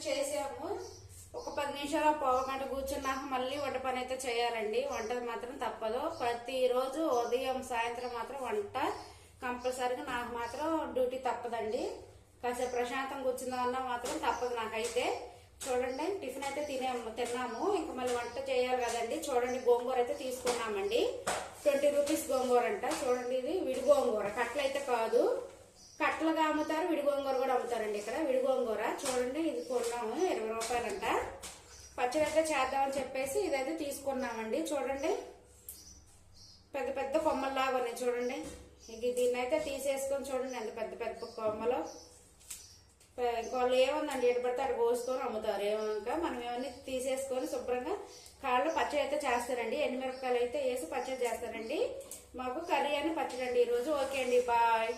చేసాము. ఒక 10 నిమిషాలు పావు గంట కూర్చున్నాక మళ్ళీ వంట పని అయితే చేయాలండి. వంట మాత్రం తప్పదు. ప్రతిరోజు ఉదయం సాయంత్రం మాత్రం వంట కంపల్సరీగా నాకు మాత్రం డ్యూటీ తప్పదండి. కాసేపు ప్రశాంతం కూర్చుందామన్నా మాత్రం తప్పదు నాకైతే. చూడండి, టిఫిన్ అయితే తిన్నాము. ఇంకా మళ్ళీ వంట చేయాలి కదండి. చూడండి, గోంగూర అయితే తీసుకున్నామండి. 20 రూపీస్ గోంగూర అంట. చూడండి, ఇది విడి గోంగూర, కట్లయితే కాదు. కట్టలుగా అమ్ముతారు, విడి గోంగూర కూడా అమ్ముతారండి ఇక్కడ. విడి గోంగూర చూడండి, ఇది కొన్నాము 20 రూపాయలంట. పచ్చడి అయితే చేద్దామని చెప్పేసి ఇదైతే తీసుకున్నామండి. చూడండి, పెద్ద పెద్ద కొమ్మల్లాగా ఉన్నాయి చూడండి. దీన్ని అయితే తీసేసుకొని చూడండి ఎంత పెద్ద పెద్ద కొమ్మలు. వాళ్ళు ఏముందండి, ఎటు పడితే అటు కోసుకొని అమ్ముతారు. ఇంకా మనం ఏమన్నీ తీసేసుకొని శుభ్రంగా కాళ్ళు పచ్చడి అయితే చేస్తారండి. ఎండుమిరపకాయలు అయితే వేసి పచ్చడి చేస్తారండి. మాకు కర్రీ అని పచ్చడి అండి ఈరోజు. ఓకే అండి, బాయ్.